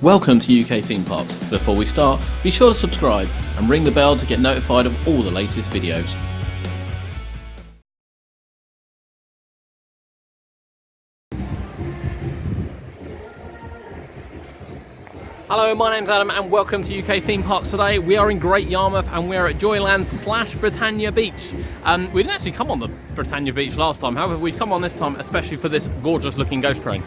Welcome to UK Theme Parks. Before we start, be sure to subscribe and ring the bell to get notified of all the latest videos. Hello, my name's Adam and welcome to UK Theme Parks today. We are in Great Yarmouth and we're at Joyland / Britannia Beach. We didn't actually come on the Britannia Beach last time, however we've come on this time especially for this gorgeous looking ghost train.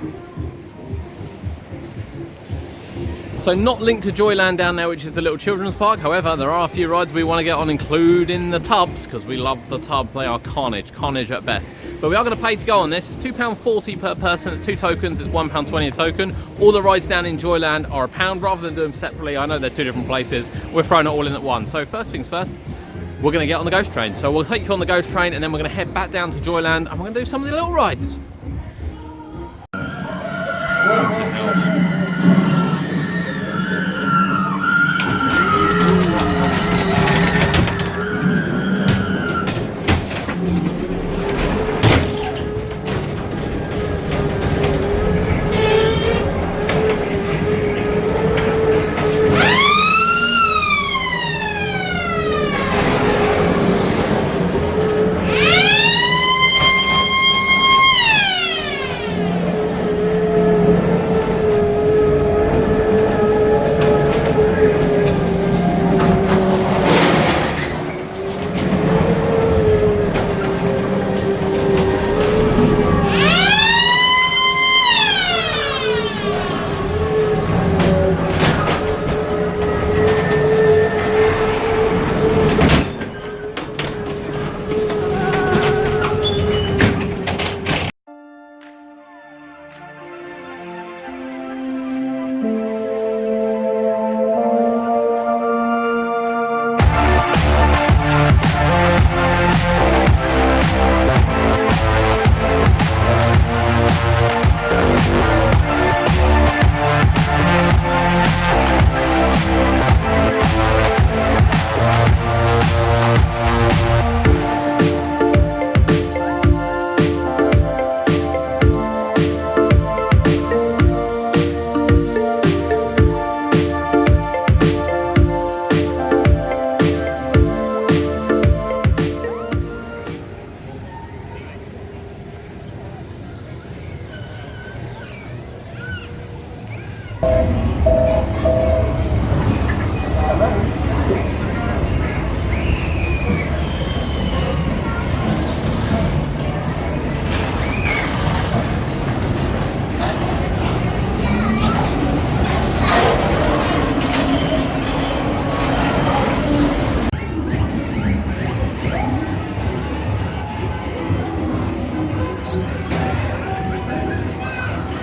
So not linked to Joyland down there, which is a little children's park. However, there are a few rides we want to get on, including the tubs, because we love the tubs. They are carnage at best. But we are going to pay to go on this. It's £2.40 per person. It's 2 tokens. It's £1.20 a token. All the rides down in Joyland are £1 rather than do them separately. I know they're 2 different places. We're throwing it all in at once. So first things first, we're going to get on the ghost train. So we'll take you on the ghost train and then we're going to head back down to Joyland and we're going to do some of the little rides.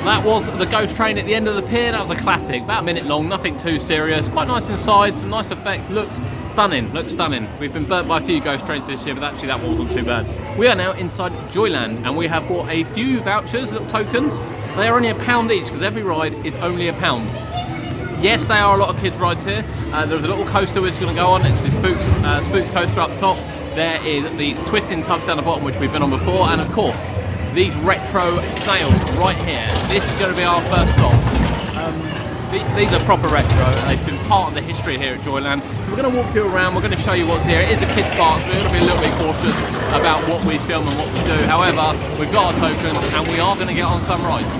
That was the ghost train at the end of the pier. That was a classic, about a minute long, nothing too serious. Quite nice inside, some nice effects, looks stunning. We've been burnt by a few ghost trains this year, but actually that wasn't too bad. We are now inside Joyland and we have bought a few vouchers, little tokens. They are only £1 each because every ride is only £1. Yes, there are a lot of kids rides here. There's a little coaster which is going to go on. It's the Spooks coaster up top. There is the twisting tubs down the bottom, which we've been on before, and of course, these retro snails right here. This is going to be our first stop. These are proper retro. They've been part of the history here at Joyland. So we're going to walk you around. We're going to show you what's here. It is a kids' park, so we're going to be a little bit cautious about what we film and what we do. However, we've got our tokens and we are going to get on some rides.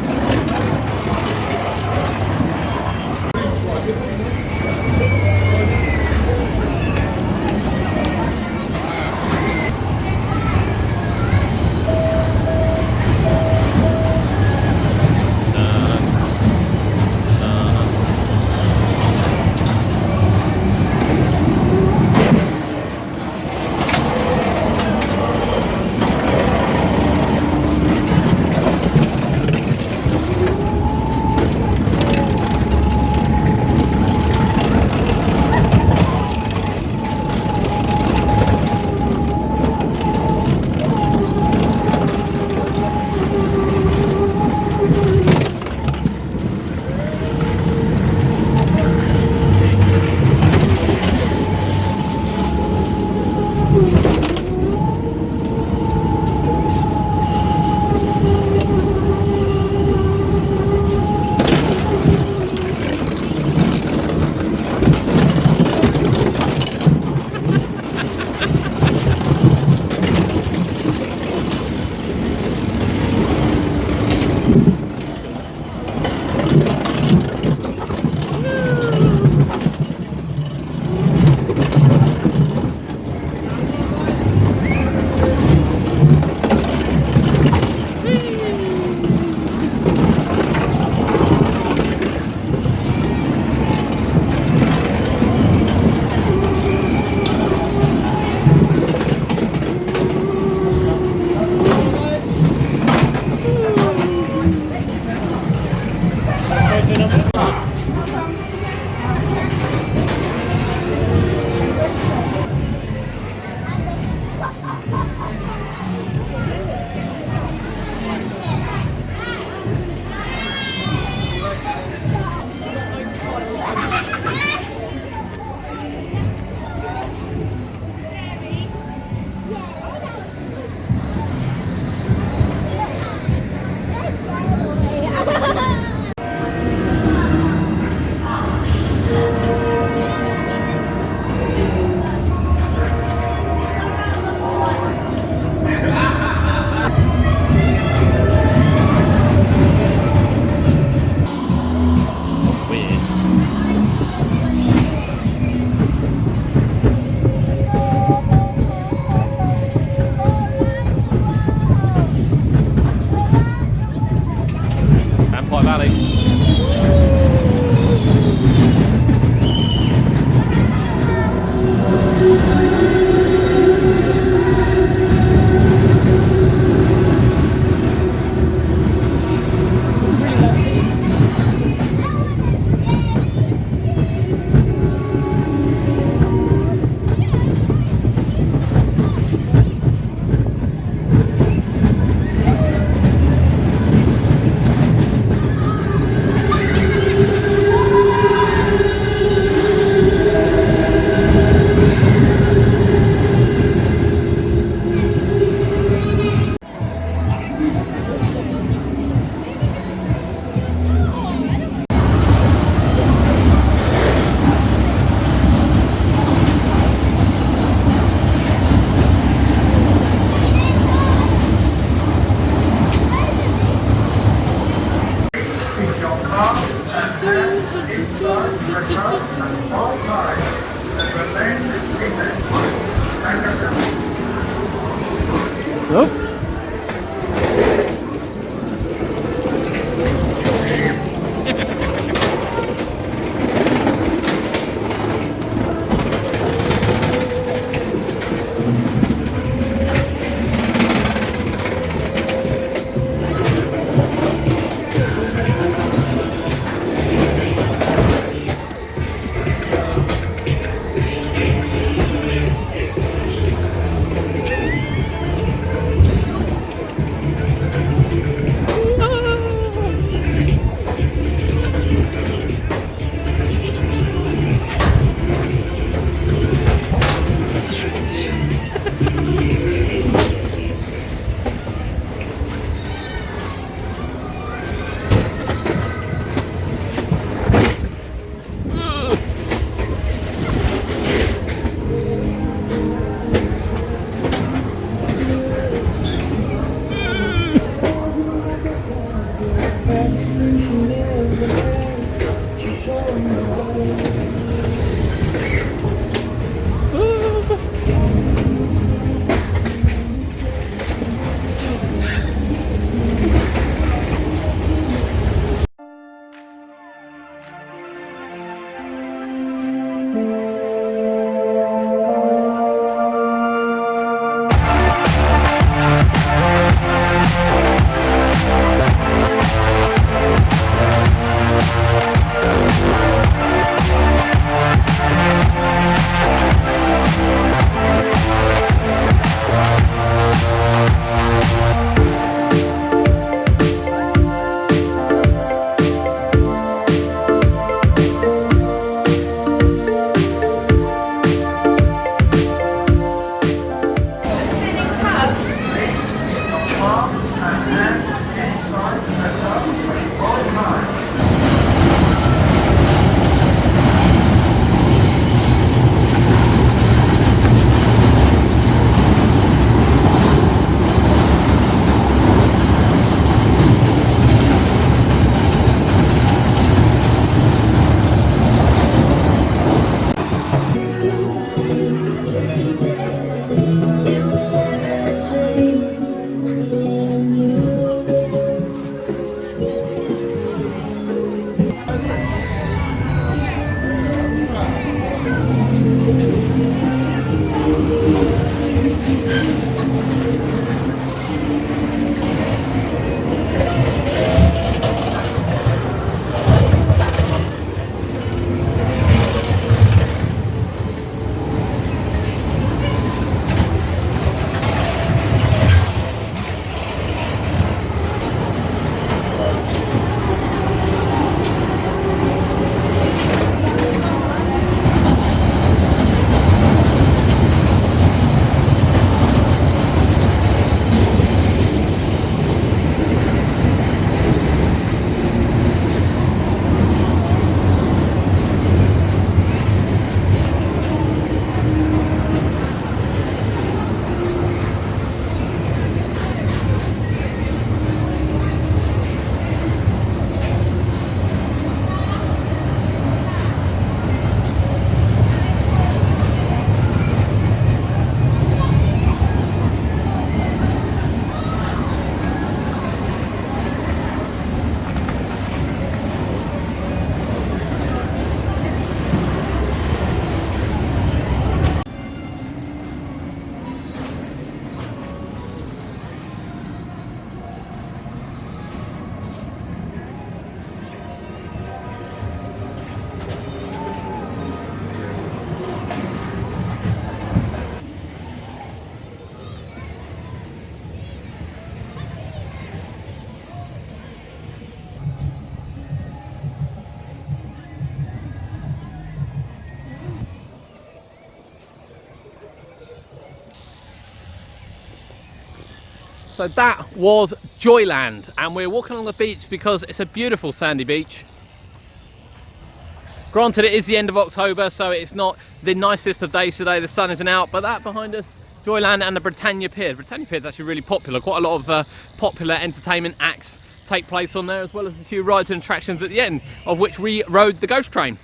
So that was Joyland, and we're walking along the beach because it's a beautiful sandy beach. Granted, it is the end of October, so it's not the nicest of days today. The sun isn't out, but that behind us, Joyland and the Britannia Pier. Britannia Pier is actually really popular. Quite a lot of popular entertainment acts take place on there, as well as a few rides and attractions at the end, of which we rode the ghost train.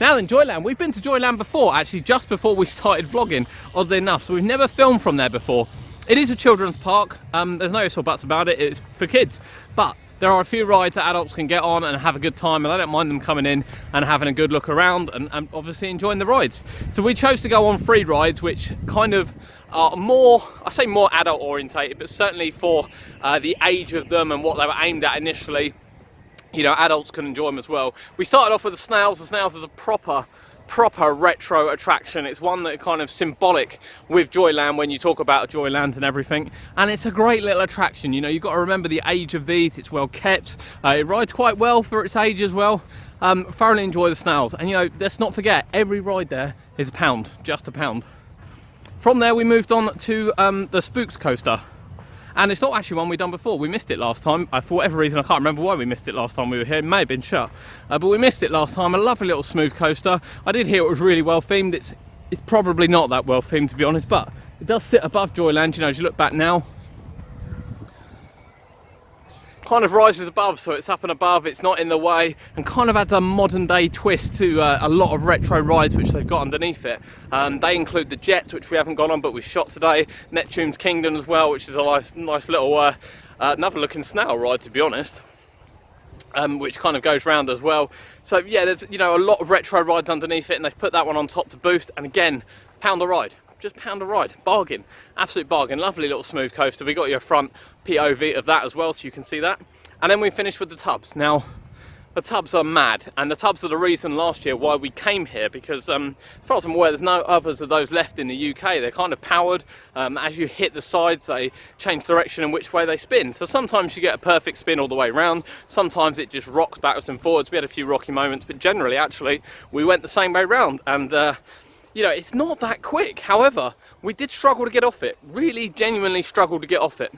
Now then, Joyland. We've been to Joyland before, actually, just before we started vlogging, oddly enough, so we've never filmed from there before. It is a children's park. There's no ifs or buts about it. It's for kids, but there are a few rides that adults can get on and have a good time, and I don't mind them coming in and having a good look around and obviously enjoying the rides. So we chose to go on 3 rides, which kind of are more, I say more adult orientated, but certainly for the age of them and what they were aimed at initially, you know, adults can enjoy them as well. We started off with the Snails. The Snails is a proper retro attraction. It's one that kind of symbolic with Joyland when you talk about Joyland and everything, and it's a great little attraction. You know, you've got to remember the age of these. It's well kept, it rides quite well for its age as well. Thoroughly enjoy the Snails, and you know, let's not forget, every ride there is £1, just £1. From there we moved on to the Spooks coaster. And it's not actually one we've done before. We missed it last time. For whatever reason, I can't remember why we missed it last time we were here. It may have been shut. But we missed it last time. A lovely little smooth coaster. I did hear it was really well themed. It's probably not that well themed, to be honest, but it does sit above Joyland. You know, as you look back now, kind of rises above, so it's up and above, it's not in the way, and kind of adds a modern day twist to a lot of retro rides which they've got underneath it. They include the Jets, which we haven't gone on but we've shot today, Neptune's Kingdom as well, which is a nice little another looking snail ride, to be honest, which kind of goes round as well. So yeah, there's, you know, a lot of retro rides underneath it, and they've put that one on top to boost, and again, £1 a ride. Just £1 a ride, bargain, absolute bargain. Lovely little smooth coaster. We got your front POV of that as well, so you can see that. And then we finished with the tubs. Now, the tubs are mad, and the tubs are the reason last year why we came here, because as far as I'm aware, there's no others of those left in the UK. They're kind of powered. As you hit the sides, they change direction and which way they spin. So sometimes you get a perfect spin all the way around. Sometimes it just rocks backwards and forwards. We had a few rocky moments, but generally, actually, we went the same way round. And you know, it's not that quick. However, we did struggle to get off it. Really, genuinely struggled to get off it.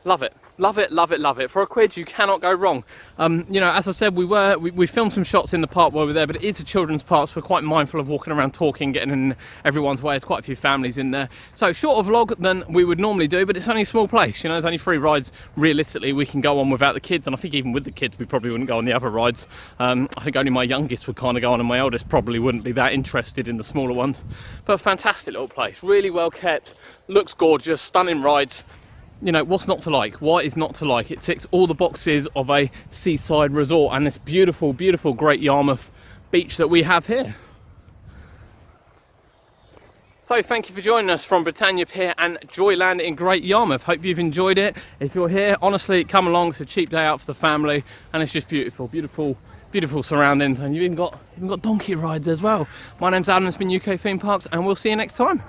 Love it, love it, love it, love it. For £1, you cannot go wrong. You know, as I said, we filmed some shots in the park while we were there, but it is a children's park, so we're quite mindful of walking around talking, getting in everyone's way. There's quite a few families in there. So shorter vlog than we would normally do, but it's only a small place. You know, there's only 3 rides realistically we can go on without the kids, and I think even with the kids we probably wouldn't go on the other rides. I think only my youngest would kind of go on, and my eldest probably wouldn't be that interested in the smaller ones. But a fantastic little place, really well kept, looks gorgeous, stunning rides. You know, what's not to like? What is not to like? It ticks all the boxes of a seaside resort and this beautiful, beautiful Great Yarmouth beach that we have here. So thank you for joining us from Britannia Pier and Joyland in Great Yarmouth. Hope you've enjoyed it. If you're here, honestly, come along. It's a cheap day out for the family, and it's just beautiful, beautiful, beautiful surroundings. And you've even got donkey rides as well. My name's Adam, it's been UK Theme Parks, and we'll see you next time.